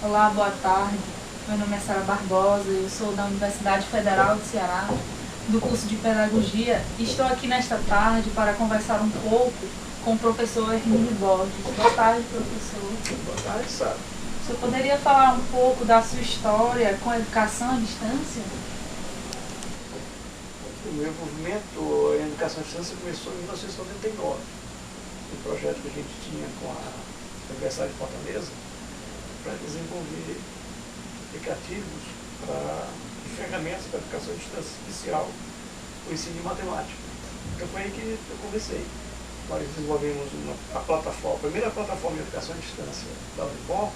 Olá, boa tarde. Meu nome é Sara Barbosa, eu sou da Universidade Federal do Ceará, do curso de Pedagogia. Estou aqui nesta tarde para conversar um pouco com o professor Hermínio Borges. Boa tarde, professor. Boa tarde, Sara. O senhor poderia falar um pouco da sua história com a educação à distância? O meu envolvimento em educação à distância começou em 1999, um projeto que a gente tinha com a Universidade de Fortaleza para desenvolver aplicativos e ferramentas para educação à distância especial, o ensino de matemática. Então foi aí que eu comecei. Nós desenvolvemos a primeira plataforma de educação à distância da Unipom,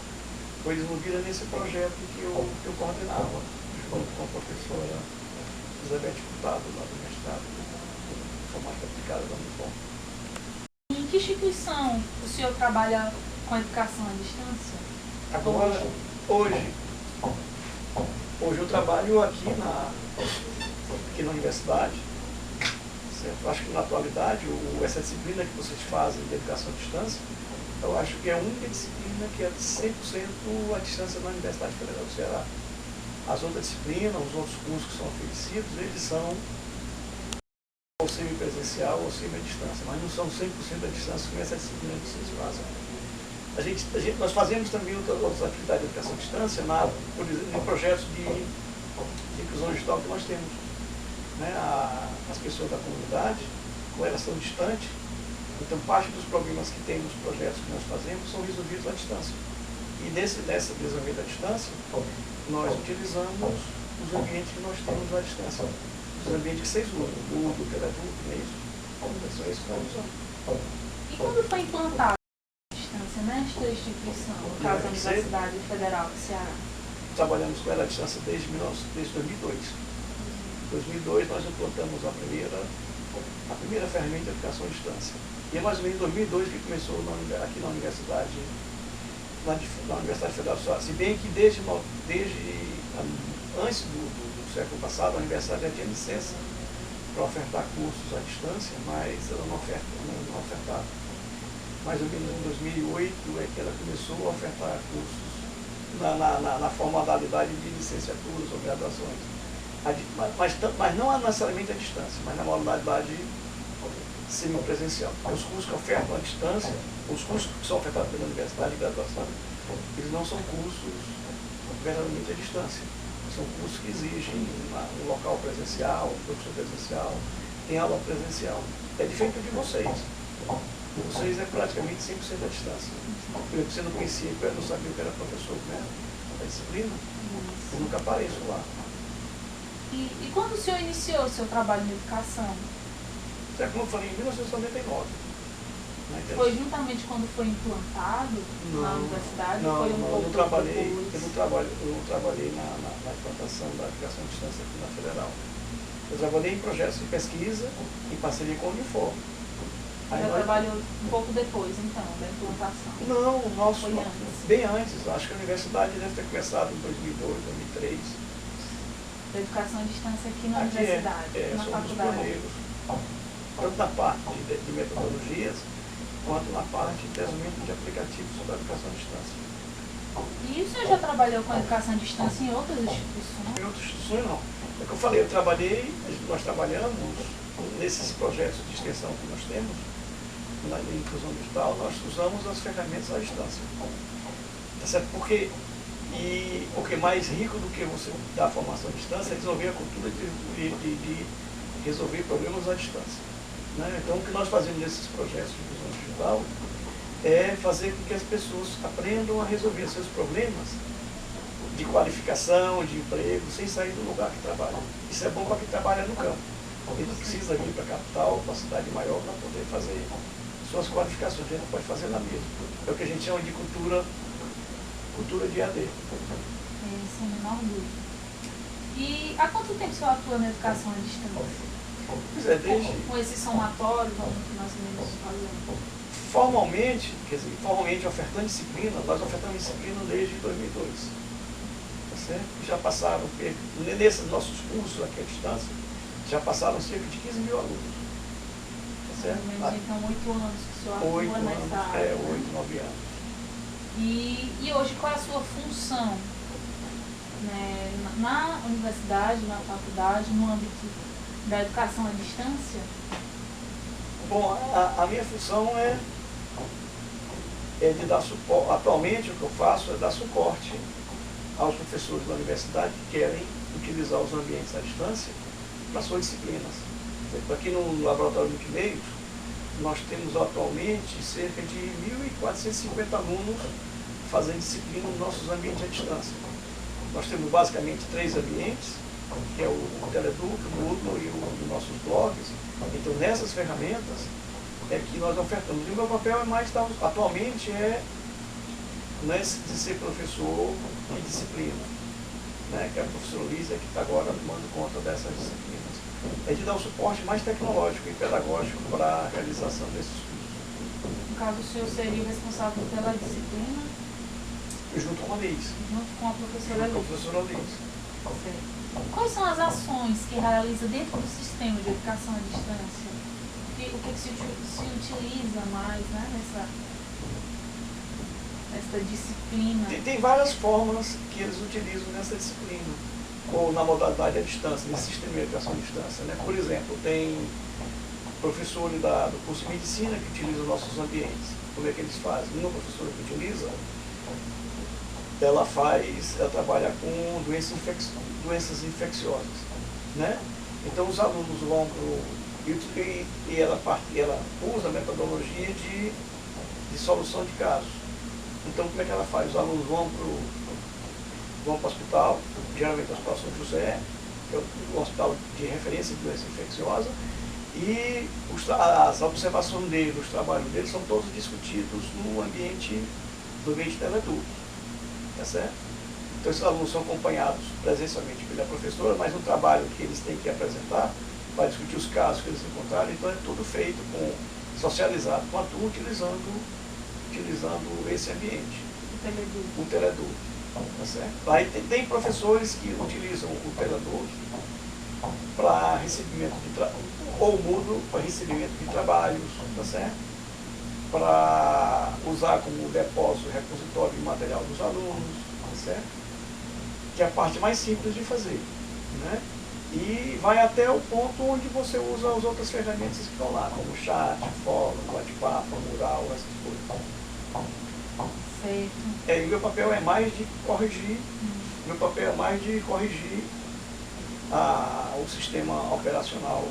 foi desenvolvida nesse projeto que eu coordenava, junto com a professora Elizabeth Furtado, lá do mestrado de informática aplicada da Unipom. Em que instituição o senhor trabalha com educação à distância? Agora, hoje eu trabalho aqui na universidade, certo? Acho que na atualidade, essa disciplina que vocês fazem de educação à distância, eu acho que é a única disciplina que é 100% à distância na Universidade Federal do Ceará. As outras disciplinas, os outros cursos que são oferecidos, eles são ou semipresencial ou semi-à-distância, mas não são 100% à distância como essa disciplina que vocês fazem. Nós fazemos também outras atividades de educação à distância por exemplo, em projetos de inclusão digital que nós temos. Né? As pessoas da comunidade, como elas são distantes, então parte dos problemas que tem nos projetos que nós fazemos são resolvidos à distância. E nesse resolvimento à distância, nós utilizamos os ambientes que nós temos à distância. Os ambientes que vocês usam, o Moodle, o Teletudo, não é isso? Então, é isso que nós usamos. E quando foi implantada a distância nesta instituição, no caso da Universidade Federal do Ceará? Trabalhamos com ela à distância desde 2002. Em 2002 nós implantamos a primeira ferramenta de educação à distância. E é mais ou menos em 2002 que começou aqui na Universidade Federal do Ceará. Se bem que desde antes do século passado, a universidade já tinha licença para ofertar cursos à distância, mas ela não ofertava. Mais ou menos em 2008 é que ela começou a ofertar cursos na formalidade de licenciaturas ou graduações. Mas não necessariamente à distância, mas na modalidade semipresencial. Os cursos que ofertam à distância, os cursos que são ofertados pela universidade de graduação, eles não são cursos verdadeiramente à distância. São cursos que exigem um local presencial, um professor presencial, tem aula presencial. É diferente de vocês. Vocês é praticamente 100% à distância. Porque você não conhecia, eu não sabia que era professor, né? Da disciplina. Eu nunca apareço lá. E quando o senhor iniciou o seu trabalho em educação? Como eu falei, em 1999. Foi juntamente quando foi implantado na universidade? Não, foi eu não trabalhei na implantação da educação à distância aqui na Federal. Eu trabalhei em projetos de pesquisa em parceria com a Unifor. Já trabalhou um pouco depois, então, da implantação? Não, bem antes. Acho que a universidade deve ter começado em 2002, 2003. Da educação à distância aqui na universidade, na faculdade? Tanto na parte de metodologias, quanto na parte de desenvolvimento de aplicativos para a educação à distância. E o senhor já trabalhou com a educação à distância em outras instituições? Em outras instituições, não. É que eu falei, nós trabalhamos nesses projetos de extensão que nós temos, na inclusão digital, nós usamos as ferramentas à distância. Tá certo? Porque mais rico do que você dar a formação à distância é desenvolver a cultura de resolver problemas à distância. Né? Então, o que nós fazemos nesses projetos de inclusão digital é fazer com que as pessoas aprendam a resolver seus problemas de qualificação, de emprego, sem sair do lugar que trabalha. Isso é bom para quem trabalha no campo. Ele não precisa vir para a capital, para a cidade maior, para poder fazer suas qualificações. A gente pode fazer lá mesmo. É o que a gente chama de cultura de AD. Sem menor dúvida. E há quanto tempo o senhor atua na educação à distância? Pois é, desde... Com esse somatório, como nós mesmos fazemos? Formalmente ofertando disciplina, nós ofertamos disciplina desde 2002. Tá certo? Já passaram, nesses nossos cursos aqui à distância, já passaram cerca de 15 mil alunos. Tá certo? Então, 8 anos que o senhor atua nessa área. 8, 9 anos. E hoje, qual é a sua função, né, na universidade, na faculdade, no âmbito da educação à distância? Bom, a minha função é de dar suporte. Atualmente, o que eu faço é dar suporte aos professores da universidade que querem utilizar os ambientes à distância para suas disciplinas. Aqui no Laboratório de Multimeios, nós temos atualmente cerca de 1.450 alunos fazendo disciplina nos nossos ambientes à distância. Nós temos basicamente 3 ambientes, que é o Teleduc, o Moodle e os nossos blogs. Então, nessas ferramentas é que nós ofertamos. E o meu papel é mais, atualmente, não é de ser professor de disciplina, né, que é a professora Lísia, que está agora tomando conta dessas disciplinas. É de dar um suporte mais tecnológico e pedagógico para a realização desses cursos. No caso, o senhor seria o responsável pela disciplina? Junto com a Liz. Junto com a professora Liz. Com a professora Liz. Quais são as ações que realiza dentro do sistema de educação à distância? O que se utiliza mais, né, nessa disciplina? Tem várias formas que eles utilizam nessa disciplina, ou na modalidade à distância, nesse sistema de educação à distância, né? Por exemplo, tem professores do curso de medicina que utilizam nossos ambientes. Como é que eles fazem? Uma professora que utiliza, ela trabalha com doenças infecciosas, né? Então os alunos vão e ela usa a metodologia de solução de casos. Então como é que ela faz? Os alunos vão para o hospital, geralmente o Hospital São José, que é o hospital de referência de doença infecciosa, e as observações deles, os trabalhos deles são todos discutidos no ambiente Teleduc. Tá certo? Então esses alunos são acompanhados presencialmente pela professora, mas no trabalho que eles têm que apresentar, para discutir os casos que eles encontraram, então é tudo feito socializado com a turma, utilizando esse ambiente. O Teleduc. Tá certo? Aí tem professores que utilizam o Teleduc para recebimento de ou o Moodle para recebimento de trabalhos, tá certo? Para usar como depósito, repositório de material dos alunos, tá certo? Que é a parte mais simples de fazer, né? E vai até o ponto onde você usa as outras ferramentas que estão lá, como chat, fórum, bate-papo, mural, essas coisas. Certo. E meu papel é mais de corrigir, o sistema operacional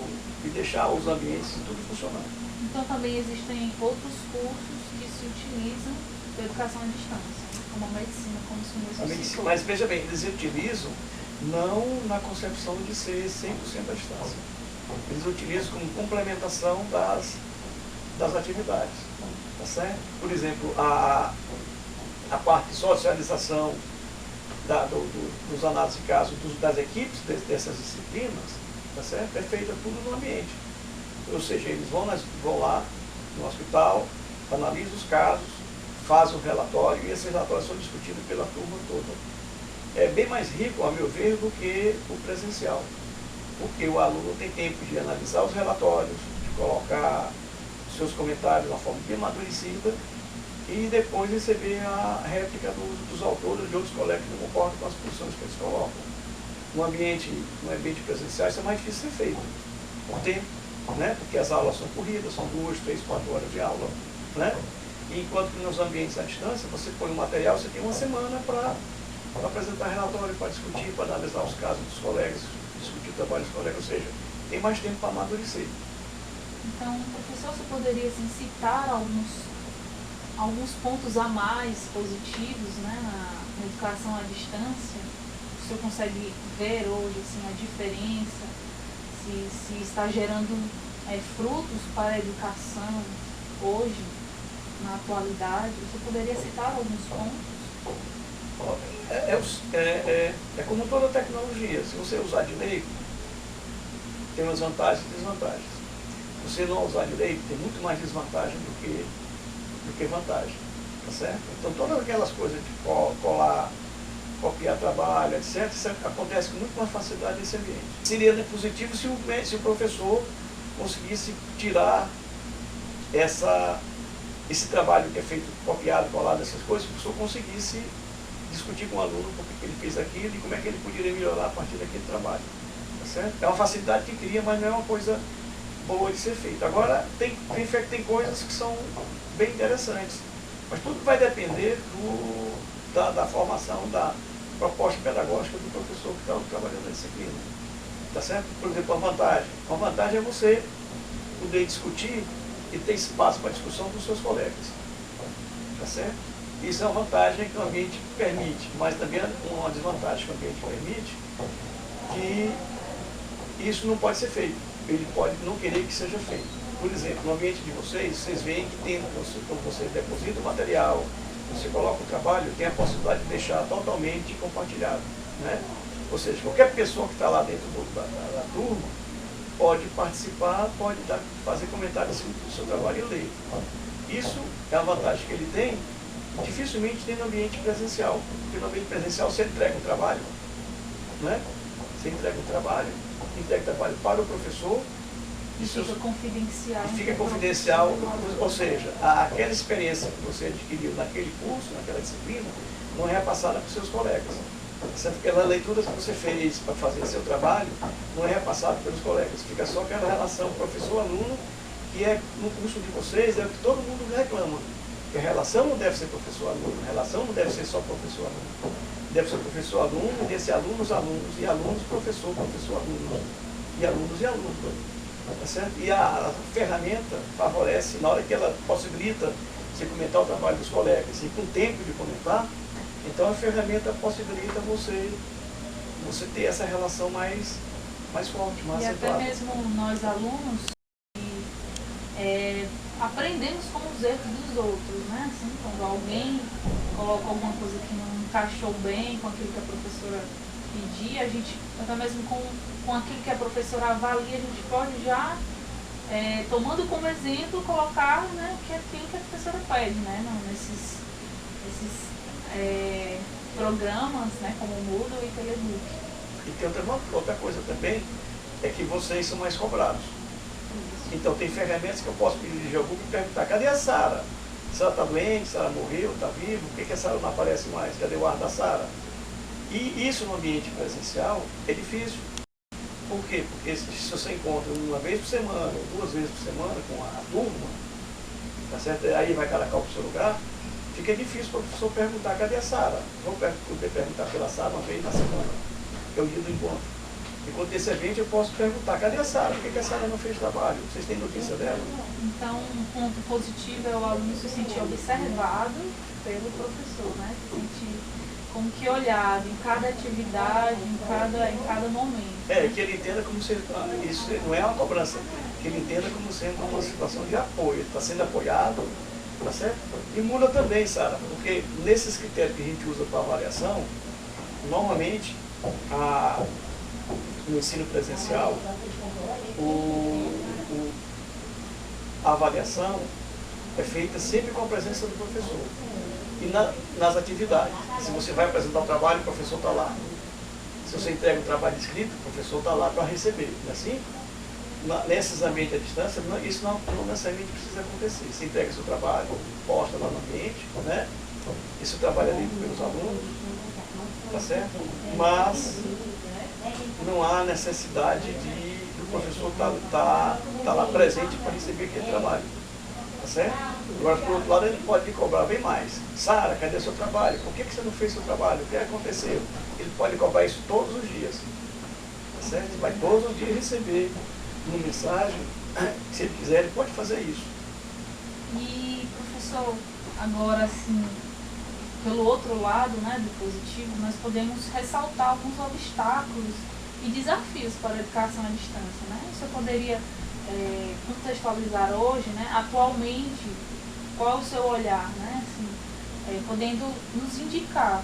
e deixar os ambientes tudo funcionando. Então também existem outros cursos que se utilizam da educação à distância, como a medicina, como o senhor citou. Mas veja bem, eles utilizam não na concepção de ser 100% à distância. Eles utilizam como complementação das atividades. Tá certo? Por exemplo, a parte de socialização dos análises de casos das equipes dessas disciplinas, tá certo? É feita tudo no ambiente. Ou seja, eles vão lá no hospital, analisam os casos, fazem um relatório e esses relatórios são discutidos pela turma toda. É bem mais rico, a meu ver, do que o presencial. Porque o aluno tem tempo de analisar os relatórios, de colocar seus comentários de uma forma bem amadurecida e depois receber a réplica dos autores de outros colegas que não concordam com as posições que eles colocam. No ambiente presencial, isso é mais difícil de ser feito, por tempo, né? Porque as aulas são corridas, são 2, 3, 4 horas de aula, né? E enquanto que nos ambientes à distância, você põe o material, você tem uma semana para apresentar relatório, para discutir, para analisar os casos dos colegas, discutir o trabalho dos colegas, ou seja, tem mais tempo para amadurecer. Então, professor, você poderia assim, citar alguns pontos a mais positivos, né, na educação à distância? O senhor consegue ver hoje assim, a diferença, se está gerando frutos para a educação hoje, na atualidade? Você poderia citar alguns pontos? É como toda tecnologia, se você usar direito, tem umas vantagens e desvantagens. Se você não usar direito, tem muito mais desvantagem do que vantagem, tá certo? Então todas aquelas coisas de colar, copiar trabalho, etc., isso acontece com muito mais facilidade nesse ambiente. Seria positivo se o professor conseguisse tirar esse trabalho que é feito copiado, colado, essas coisas, o professor conseguisse discutir com o aluno por que ele fez aquilo e como é que ele poderia melhorar a partir daquele trabalho. Tá certo? É uma facilidade que cria, mas não é uma coisa boa de ser feita. Agora, tem coisas que são bem interessantes, mas tudo vai depender da formação, da proposta pedagógica do professor que está trabalhando na disciplina. Tá certo? Por exemplo, uma vantagem é você poder discutir e ter espaço para discussão com os seus colegas. Tá certo? Isso é uma vantagem que o ambiente permite, mas também é uma desvantagem que o ambiente permite, que isso não pode ser feito. Ele pode não querer que seja feito. Por exemplo, no ambiente de vocês veem que tem, quando você deposita o material, você coloca o trabalho, tem a possibilidade de deixar totalmente compartilhado. Né? Ou seja, qualquer pessoa que está lá dentro da turma pode participar, pode fazer comentários do seu trabalho e ler. Isso é a vantagem que ele tem, dificilmente tem no ambiente presencial. Porque no ambiente presencial você entrega o trabalho, né? Você entrega o trabalho para o professor, e fica confidencial. E fica confidencial, ou seja, aquela experiência que você adquiriu naquele curso, naquela disciplina, não é repassada para os seus colegas. Aquela leitura que você fez para fazer seu trabalho não é repassada pelos colegas. Fica só aquela relação professor-aluno, que é no curso de vocês, é o que todo mundo reclama. Que a relação não deve ser professor-aluno, a relação não deve ser só professor-aluno. Deve ser professor-aluno, desse alunos-alunos, e alunos-professor, professor-alunos, e alunos. Tá certo? E a ferramenta favorece, na hora que ela possibilita você comentar o trabalho dos colegas e com tempo de comentar, então a ferramenta possibilita você ter essa relação mais forte, mais acentuada. E até mesmo nós alunos aprendemos com os erros dos outros, né? Assim, quando alguém coloca alguma coisa que não encaixou bem com aquilo que a professora pedia, a gente, até mesmo com aquilo que a professora avalia, a gente pode já, tomando como exemplo, colocar, né, aquilo que a professora pede, né? Nesses programas, né, como o Moodle e Telebook. E tem outra coisa também, é que vocês são mais cobrados. Então tem ferramentas que eu posso dirigir ao Google e perguntar, cadê a Sara? Se ela está doente, se ela morreu, está viva, por que a Sara não aparece mais? Cadê o ar da Sara? E isso no ambiente presencial é difícil. Por quê? Porque se você encontra uma vez por semana, ou 2 vezes por semana com a turma, tá certo? Aí vai cada qual para o seu lugar, fica difícil para o professor perguntar, cadê a Sara? Vou poder perguntar pela Sara uma vez na semana, que é o dia do encontro. Enquanto desse evento eu posso perguntar, cadê a Sara? Por que a Sara não fez trabalho? Vocês têm notícia dela? Então, um ponto positivo é o aluno se sentir observado pelo professor, né? Se sentir como que olhado em cada atividade, em cada momento. Que ele entenda como se isso não é uma cobrança, que ele entenda como sendo uma situação de apoio. Ele está sendo apoiado, tá certo? E muda também, Sara, porque nesses critérios que a gente usa para avaliação, normalmente no ensino presencial, a avaliação é feita sempre com a presença do professor. E nas atividades, se você vai apresentar o trabalho, o professor está lá. Se você entrega o trabalho escrito, o professor está lá para receber. Não é assim? Nesses ambientes à distância, isso não necessariamente precisa acontecer. Você entrega seu trabalho, posta lá no ambiente, né? Esse trabalho é lido pelos alunos, tá certo? Mas não há necessidade do professor estar lá presente para receber aquele trabalho. Tá certo? Agora, por outro lado, ele pode lhe cobrar bem mais. Sara, cadê seu trabalho? Por que você não fez seu trabalho? O que aconteceu? Ele pode cobrar isso todos os dias. Tá certo? Ele vai todos os dias receber uma mensagem. Se ele quiser, ele pode fazer isso. E, professor, agora, assim, pelo outro lado, né, do positivo, nós podemos ressaltar alguns obstáculos e desafios para a educação à distância, né? Você poderia contextualizar hoje, né, atualmente, qual é o seu olhar, né, assim, podendo nos indicar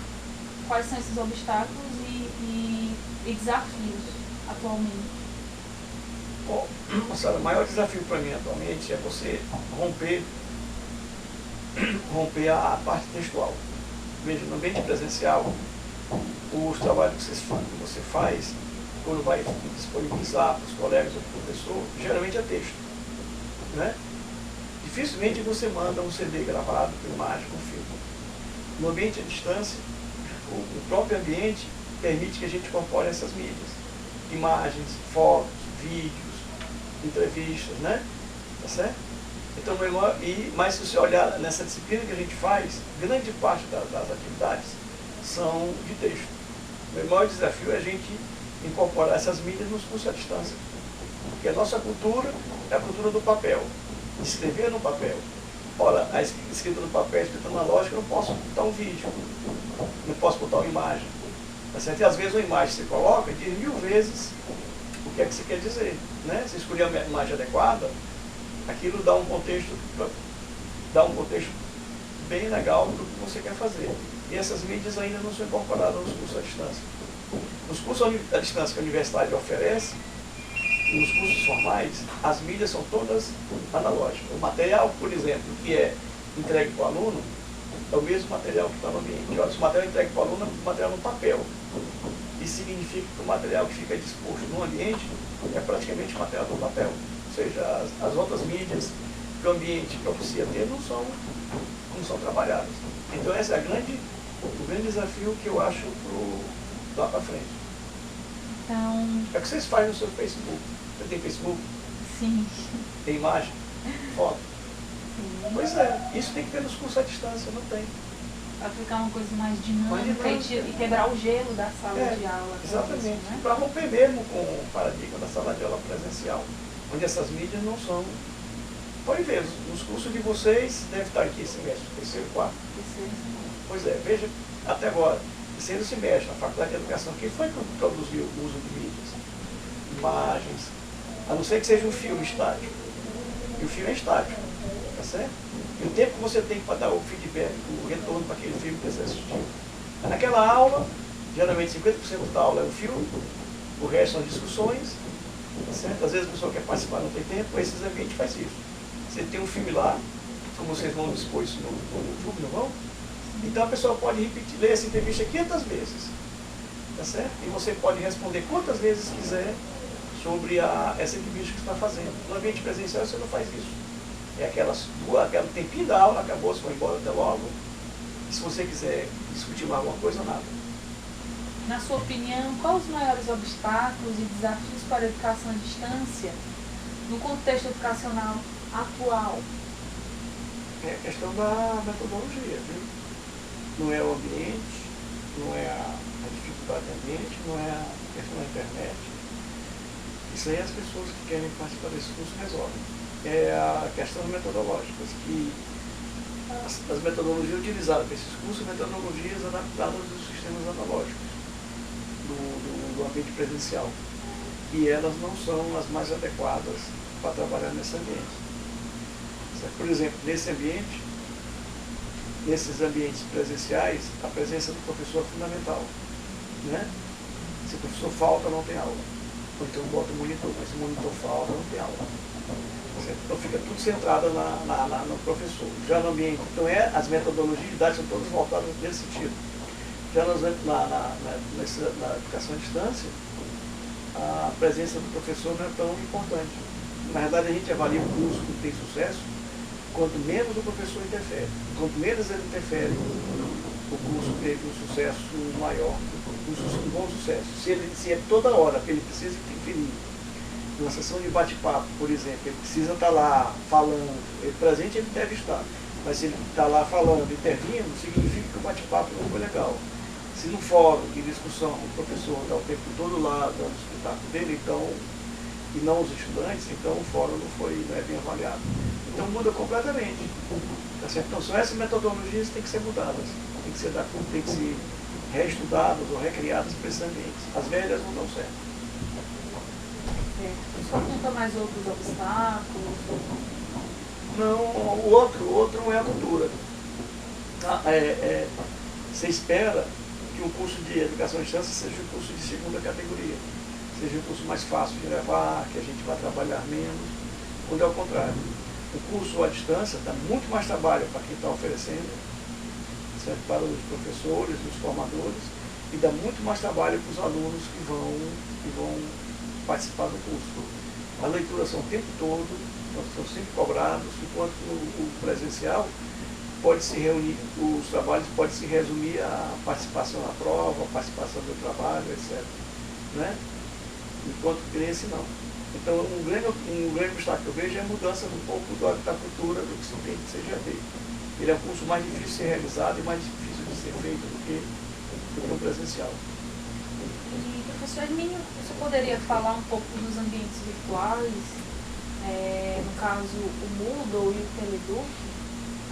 quais são esses obstáculos e desafios atualmente? Bom, Sara, o maior desafio para mim atualmente é você romper a parte textual. Veja, no ambiente presencial, os trabalhos que você faz, quando vai disponibilizar para os colegas ou para o professor, geralmente é texto. Né? dificilmente você manda um CD gravado com imagem, com filme. No ambiente à distância, o próprio ambiente permite que a gente incorpore essas mídias. Imagens, fotos, vídeos, entrevistas, né? Tá certo? Então, mas se você olhar nessa disciplina que a gente faz, grande parte das atividades são de texto. O meu maior desafio é a gente incorporar essas mídias nos cursos à distância. Porque a nossa cultura é a cultura do papel. Escrever no papel. Ora, a escrita no papel, a escrita analógica, eu não posso botar um vídeo, não posso botar uma imagem. Tá certo? E às vezes uma imagem que você coloca diz 1000 vezes o que é que você quer dizer. Né? Se escolher a imagem adequada, aquilo dá um contexto bem legal do que você quer fazer. E essas mídias ainda não são incorporadas nos cursos à distância. Nos cursos à distância que a universidade oferece, nos cursos formais, as mídias são todas analógicas. O material, por exemplo, que é entregue para o aluno, é o mesmo material que está no ambiente. Olha, se o material é entregue para o aluno é o material no papel. Isso significa que o material que fica disposto no ambiente é praticamente o material do papel. Ou seja, as outras mídias que o ambiente propicia ter não são trabalhadas. Então esse é o grande desafio que eu acho lá para frente. Então... É o que vocês fazem no seu Facebook. Você tem Facebook? Sim. Tem imagem? Foto? Sim. Pois é, isso tem que ter nos cursos à distância, não tem. Para ficar uma coisa mais dinâmica e quebrar o gelo da sala de aula. Exatamente. Né? Para romper mesmo com o paradigma da sala de aula presencial, onde essas mídias não são. Pode ver, nos cursos de vocês deve estar aqui esse semestre, terceiro, quarto. Pois é, veja, até agora, terceiro semestre, na Faculdade de Educação, quem foi que introduziu o uso de mídias? Imagens, a não ser que seja um filme estático. E o filme é estático, tá certo? E o tempo que você tem para dar o feedback, o retorno para aquele filme que você assistiu. Naquela aula, geralmente 50% da aula é o filme, o resto são discussões, tá certo? Às vezes a pessoa quer participar, não tem tempo, esses ambientes faz isso. Você tem um filme lá, como vocês vão dispor isso no YouTube, não vão? Então a pessoa pode repetir, ler essa entrevista 500 vezes, tá certo? E você pode responder quantas vezes quiser sobre essa entrevista que você está fazendo. No ambiente presencial você não faz isso. É aquele tempinho da aula, acabou, você vai embora até logo. E se você quiser discutir mais alguma coisa, nada. Na sua opinião, quais os maiores obstáculos e desafios para a educação à distância no contexto educacional atual? É a questão da metodologia, viu? Não é o ambiente, não é a dificuldade do ambiente, não é a questão da internet. Isso aí as pessoas que querem participar desse curso resolvem. É a questão metodológicas, que as metodologias utilizadas para esses cursos são metodologias adaptadas dos sistemas analógicos do ambiente presencial. E elas não são as mais adequadas para trabalhar nesse ambiente. Por exemplo, nesses ambientes presenciais, a presença do professor é fundamental. Né? Se o professor falta, não tem aula. Ou então bota o monitor, mas se o monitor falta, não tem aula. Então fica tudo centrado no professor. Já no ambiente, então as metodologias didáticas são todas voltadas nesse sentido. Já na educação à distância, a presença do professor não é tão importante. Na verdade, a gente avalia o curso que tem sucesso quanto menos o professor interfere. Quanto menos ele interfere, o curso teve um sucesso maior, um bom sucesso. Se é toda hora que ele precisa interferir, numa sessão de bate-papo, por exemplo, ele precisa estar lá falando, ele presente ele deve estar, mas se ele está lá falando, intervindo, significa que o bate-papo não foi legal. Se no fórum de discussão o professor está o tempo todo lá dando o espetáculo dele, então, e não os estudantes, então o fórum não é bem avaliado. Então muda completamente. Tá certo? Então são essas metodologias que têm que ser mudadas, têm que ser reestudadas ou recriadas para esses ambientes. As velhas não dão certo. Só conta mais outros obstáculos? Não, o outro não é a cultura. Você espera que um curso de educação à distância seja um curso de segunda categoria, seja um curso mais fácil de levar, que a gente vai trabalhar menos, quando é o contrário. O curso à distância dá muito mais trabalho para quem está oferecendo, certo? Para os professores, os formadores, e dá muito mais trabalho para os alunos que vão participar do curso. As leituras são o tempo todo, são sempre cobrados, enquanto o presencial pode se reunir, os trabalhos podem se resumir à participação na prova, a participação do trabalho, etc. Né? Enquanto que nesse não. Então, um grande obstáculo que eu vejo é a mudança um pouco da cultura do que se tem de CGAD. Ele é um curso mais difícil de ser realizado e mais difícil de ser feito do que o presencial. E, professor Hermínio, você poderia falar um pouco dos ambientes virtuais, no caso o Moodle e o Teleduc,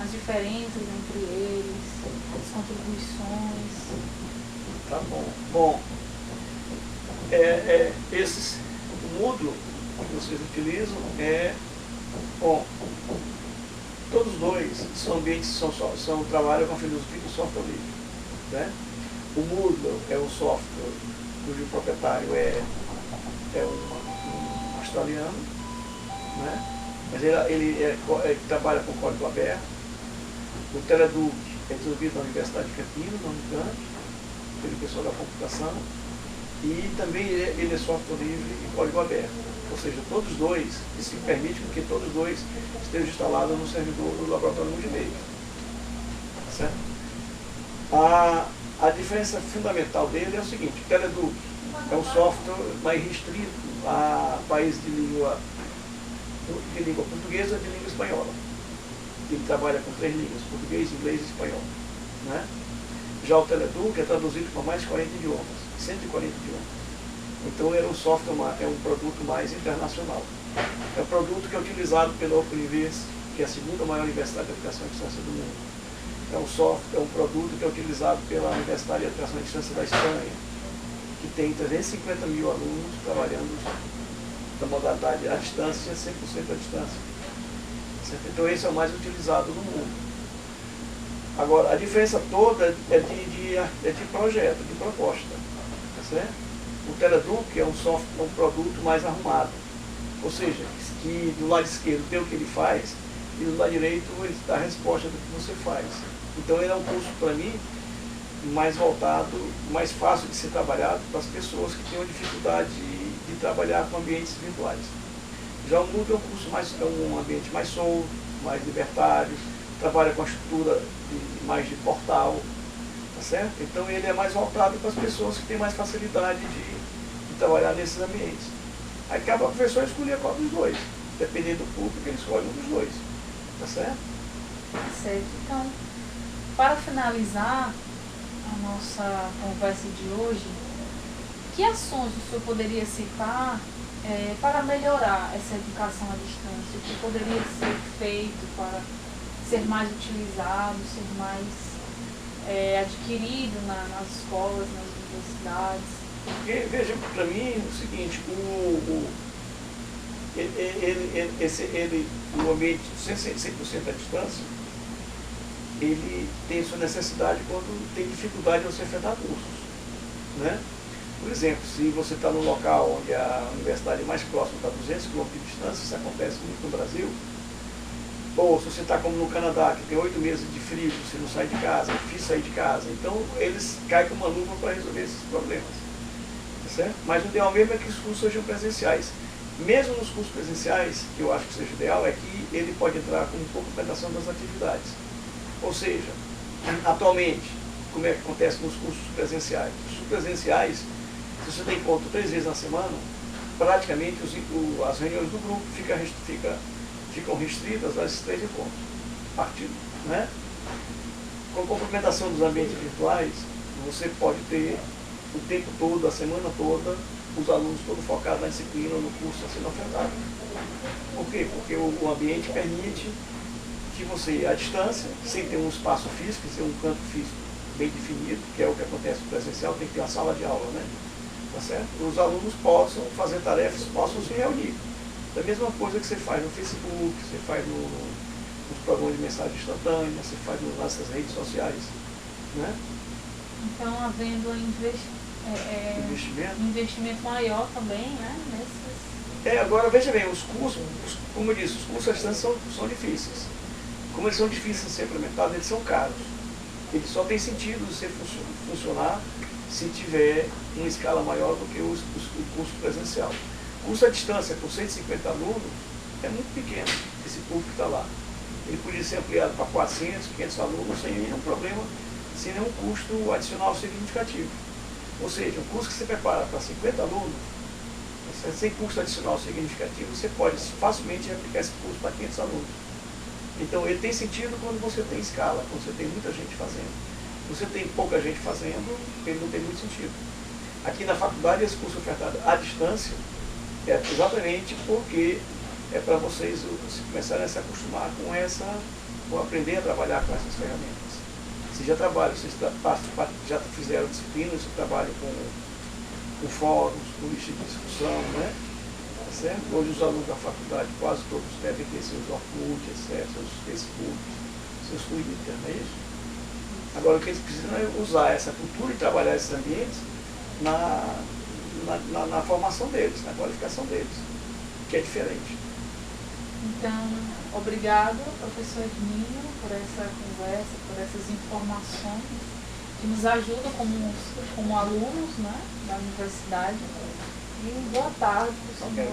as diferenças entre eles, as contribuições? Tá bom. Bom, o Moodle que vocês utilizam bom, todos os dois são ambientes trabalham com a filosofia do software livre. Né? O Moodle é um software cujo proprietário é um australiano, né? Mas ele trabalha com código aberto. O Teleduc é desenvolvido na Universidade de Campinas, na Unicamp, pelo pessoal da computação, e também ele é software livre e código aberto. Ou seja, todos os dois, isso permite que todos os dois estejam instalados no servidor do laboratório multimedia. Certo? A diferença fundamental dele é o seguinte: o Teleduc é um software mais restrito a países de língua portuguesa e de língua espanhola. Ele trabalha com 3 línguas: português, inglês e espanhol. Né? Já o Teleduc é traduzido para mais de 40 idiomas, 140 idiomas. Então é um software, é um produto mais internacional. É um produto que é utilizado pela Open University, que é a segunda maior universidade de aplicação à distância do mundo. É um produto que é utilizado pela Universidade de Aplicação à Distância da Espanha, que tem 350 mil alunos trabalhando da modalidade à distância, 100% à distância. Certo? Então esse é o mais utilizado no mundo. Agora, a diferença toda é de projeto, de proposta. Tá certo? O Teleduc é um software, um produto mais arrumado. Ou seja, que do lado esquerdo tem o que ele faz e do lado direito ele dá a resposta do que você faz. Então ele é um curso, para mim, mais voltado, mais fácil de ser trabalhado para as pessoas que têm uma dificuldade de trabalhar com ambientes virtuais. Já o Moodle é um ambiente mais solto, mais libertário, trabalha com a estrutura mais de portal, tá certo? Então ele é mais voltado para as pessoas que têm mais facilidade de trabalhar nesses ambientes. Aí cabe ao professor escolher qual dos dois, dependendo do público, ele escolhe um dos dois, tá certo? Certo. Então, para finalizar a nossa conversa de hoje, que ações o senhor poderia citar para melhorar essa educação à distância? O que poderia ser feito para ser mais utilizado, ser mais adquirido nas escolas, nas universidades? Porque, veja, para mim, o seguinte, o ambiente 100% à distância, ele tem sua necessidade quando tem dificuldade de você enfrentar cursos. Né? Por exemplo, se você está num local onde a universidade mais próxima está a 200 km de distância, isso acontece muito no Brasil, ou se você está como no Canadá, que tem 8 meses de frio, você não sai de casa, é difícil sair de casa, então eles caem com uma luva para resolver esses problemas. Certo? Mas o ideal mesmo é que os cursos sejam presenciais. Mesmo nos cursos presenciais, que eu acho que seja ideal, é que ele pode entrar como complementação das atividades. Ou seja, atualmente, como é que acontece nos cursos presenciais? Os cursos presenciais, se você tem encontro 3 vezes na semana, praticamente as reuniões do grupo ficam restritas a esses 3 encontros. Né? Com a complementação dos ambientes virtuais, você pode ter o tempo todo, a semana toda, os alunos todos focados na disciplina, no curso, sendo afetados. Por quê? Porque o ambiente permite que você, à distância, sem ter um espaço físico, sem um campo físico bem definido, que é o que acontece no presencial, tem que ter uma sala de aula, né? Tá certo? Os alunos possam fazer tarefas, possam se reunir. Da mesma coisa que você faz no Facebook, você faz nos programas de mensagem instantânea, você faz nessas redes sociais. Né? Então, havendo investimento maior também, né? Agora, veja bem, os cursos, como eu disse, os cursos à distância são difíceis. Como eles são difíceis de ser implementados, eles são caros. Eles só têm sentido de funcionar se tiver uma escala maior do que o curso presencial. Curso à distância com 150 alunos, é muito pequeno, esse público que está lá. Ele podia ser ampliado para 400, 500 alunos sem nenhum problema, sem nenhum custo adicional significativo. Ou seja, um curso que você prepara para 50 alunos, sem custo adicional significativo, você pode facilmente aplicar esse curso para 500 alunos. Então, ele tem sentido quando você tem escala, quando você tem muita gente fazendo. Se você tem pouca gente fazendo, ele não tem muito sentido. Aqui na faculdade, esse curso ofertado à distância é exatamente porque é para vocês começarem a se acostumar com aprender a trabalhar com essas ferramentas. Vocês já trabalham, vocês já fizeram disciplinas, trabalham com fóruns, com lista de discussão, né? Tá certo? Hoje os alunos da faculdade, quase todos devem ter seus Orkut, etc., seus Facebook, seus Twitter, não é isso? Agora o que eles precisam é usar essa cultura e trabalhar esses ambientes na formação deles, na qualificação deles, que é diferente. Então, obrigado, professor Hermínio, por essa conversa, por essas informações que nos ajudam como alunos, né, da universidade. E boa tarde, senhor.